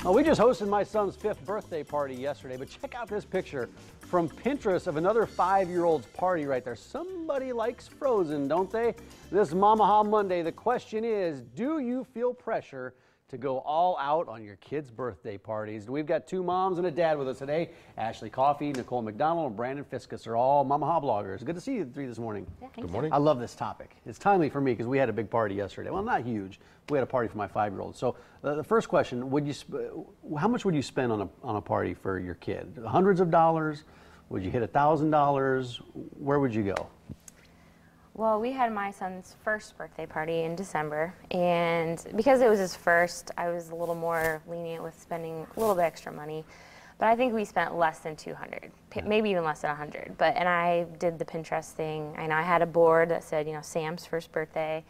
Well, we just hosted my son's 5th birthday party yesterday, but check out this picture from Pinterest of another 5-year-old's party right there. Somebody likes Frozen, don't they? This Momaha Monday, the question is, do you feel pressure to go all out on your kids' birthday parties? We've got 2 moms and a dad with us today. Ashley Coffey, Nicole McDonald, and Brandon Fiskus are all Momaha bloggers. Good to see you 3 this morning. Yeah, Good morning. I love this topic. It's timely for me because we had a big party yesterday. Well, not huge. We had a party for my 5-year-old. So the first question, how much would you spend on a party for your kid? Hundreds of dollars? Would you hit $1,000? Where would you go? Well, we had my son's first birthday party in December, and because it was his first, I was a little more lenient with spending a little bit extra money. But I think we spent less than $200, maybe even less than $100. And I did the Pinterest thing. I know I had a board that said, Sam's first birthday,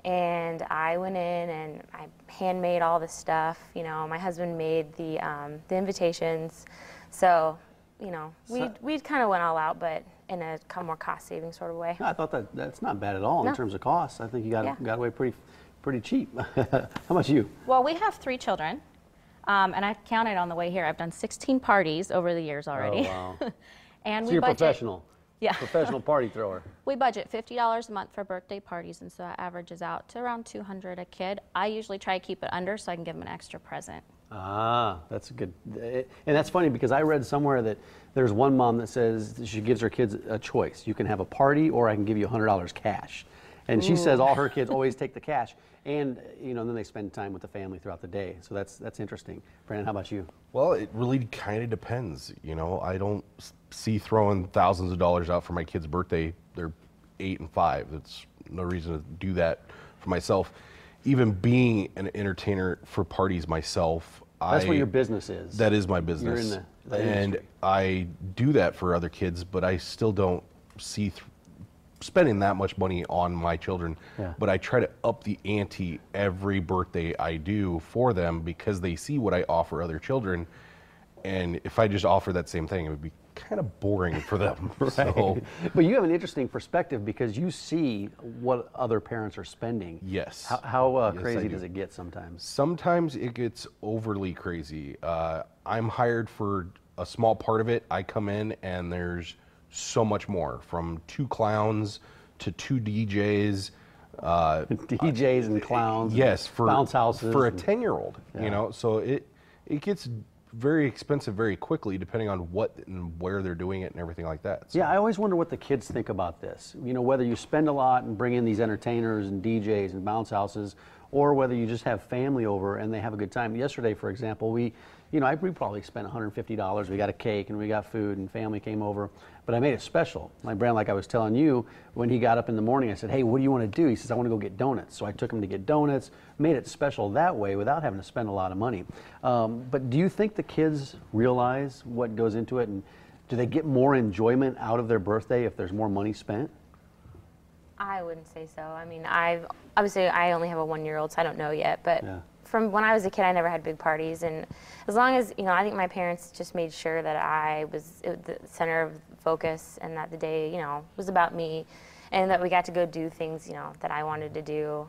and I went in and I handmade all this stuff. My husband made the invitations, so we kind of went all out, but in a more cost-saving sort of way. I thought that's not bad at all in terms of costs. I think you got away pretty cheap. How about you? Well, we have 3 children, and I counted on the way here. I've done 16 parties over the years already. Oh, wow. And So we you're budget, professional. Yeah. Professional party thrower. We budget $50 a month for birthday parties, and so that averages out to around $200 a kid. I usually try to keep it under so I can give them an extra present. Ah, that's good. And that's funny because I read somewhere that there's one mom that says she gives her kids a choice. You can have a party or I can give you $100 cash. And she says all her kids always take the cash. And, then they spend time with the family throughout the day. So that's interesting. Brandon, how about you? Well, it really kind of depends. I don't see throwing thousands of dollars out for my kid's birthday. They're 8 and 5. That's no reason to do that for myself. Even being an entertainer for parties myself, That's what your business is. That is my business. You're in the and industry. I do that for other kids, but I still don't see spending that much money on my children. Yeah. But I try to up the ante every birthday I do for them because they see what I offer other children. And if I just offer that same thing, it would be kind of boring for them. Right. So, but you have an interesting perspective because you see what other parents are spending. yes. How Yes, crazy I do. does it get sometimes? Sometimes it gets overly crazy. I'm hired for a small part of it. I come in and there's so much more, from 2 clowns to 2 DJs. DJs and clowns. Yes, and bounce houses. for a and- 10-year-old. Yeah. So it gets very expensive very quickly depending on what and where they're doing it and everything like that. So. Yeah, I always wonder what the kids think about this. Whether you spend a lot and bring in these entertainers and DJs and bounce houses, or whether you just have family over and they have a good time. Yesterday, for example, we probably spent $150. We got a cake and we got food and family came over, but I made it special. Like I was telling you, when he got up in the morning, I said, "Hey, what do you want to do?" He says, "I want to go get donuts." So I took him to get donuts, made it special that way without having to spend a lot of money. But do you think the kids realize what goes into it, and do they get more enjoyment out of their birthday if there's more money spent? I wouldn't say so. I mean, I only have a 1-year-old, so I don't know yet. But Yeah. from when I was a kid, I never had big parties, and as long as I think my parents just made sure that I was the center of focus, and that the day was about me, and that we got to go do things that I wanted to do.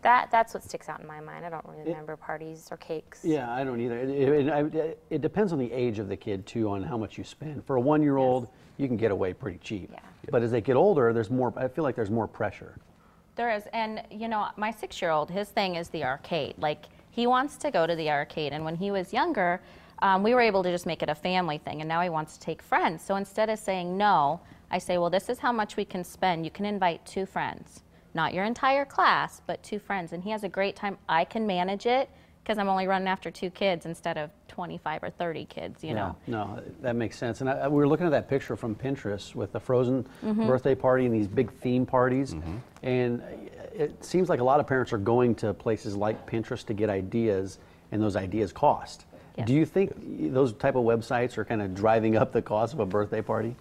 That's what sticks out in my mind. I don't really remember parties or cakes. Yeah, I don't either. It depends on the age of the kid too, on how much you spend. For a 1-year-old, you can get away pretty cheap. Yeah. But as they get older, I feel like there's more pressure. There is, and my 6-year-old, his thing is the arcade. Like, he wants to go to the arcade, and when he was younger, we were able to just make it a family thing, and now he wants to take friends. So instead of saying no, I say, well, this is how much we can spend. You can invite 2 friends, not your entire class, but 2 friends, and he has a great time. I can manage it because I'm only running after 2 kids instead of 25 or 30 kids, Yeah, no, that makes sense. And we were looking at that picture from Pinterest with the Frozen birthday party and these big theme parties. And it seems like a lot of parents are going to places like Pinterest to get ideas, and those ideas cost. Yes. Do you think those type of websites are kind of driving up the cost of a birthday party?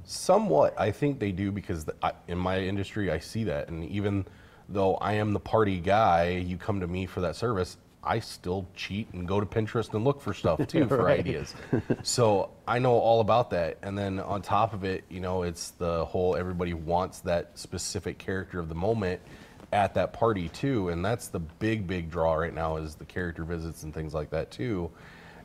Somewhat, I think they do, because in my industry I see that, and even though I am the party guy, you come to me for that service, I still cheat and go to Pinterest and look for stuff too for Right. ideas. So I know all about that. And then on top of it, you know, it's the whole everybody wants that specific character of the moment at that party too. And that's the big draw right now, is the character visits and things like that too.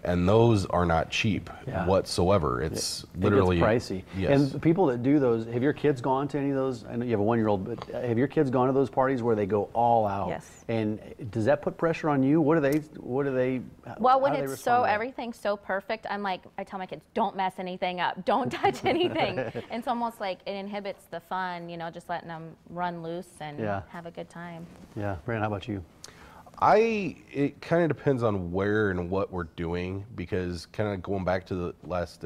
And those are not cheap whatsoever. It's literally it gets pricey. Yes. And the people that do those, have your kids gone to any of those? I know you have a 1-year-old, but have your kids gone to those parties where they go all out? Yes. And does that put pressure on you? What do they? Well, when how do they it's respond so to that? everything's so perfect, I tell my kids, don't mess anything up, don't touch anything. It's almost like it inhibits the fun, you know, just letting them run loose and have a good time. Yeah, Brandon, how about you? It kind of depends on where and what we're doing, because kind of going back to the last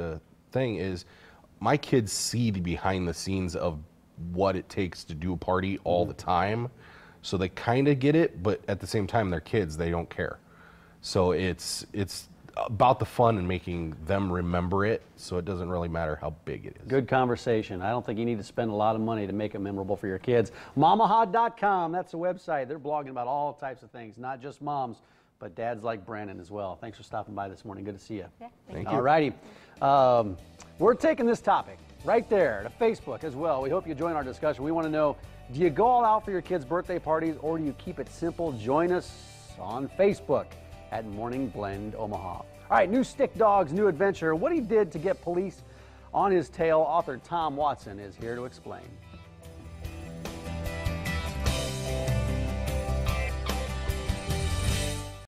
thing is, my kids see the behind the scenes of what it takes to do a party all the time. So they kind of get it, but at the same time, they're kids, they don't care. So it's about the fun and making them remember it, so it doesn't really matter how big it is. Good conversation. I don't think you need to spend a lot of money to make it memorable for your kids. Momaha.com, that's the website. They're blogging about all types of things, not just moms, but dads like Brandon as well. Thanks for stopping by this morning. Good to see you. Yeah, Thank you. All righty. We're taking this topic right there to Facebook as well. We hope you join our discussion. We want to know, do you go all out for your kids' birthday parties, or do you keep it simple? Join us on Facebook at Morning Blend Omaha. All right, new Stick Dog's new adventure. What he did to get police on his tail, author Tom Watson is here to explain.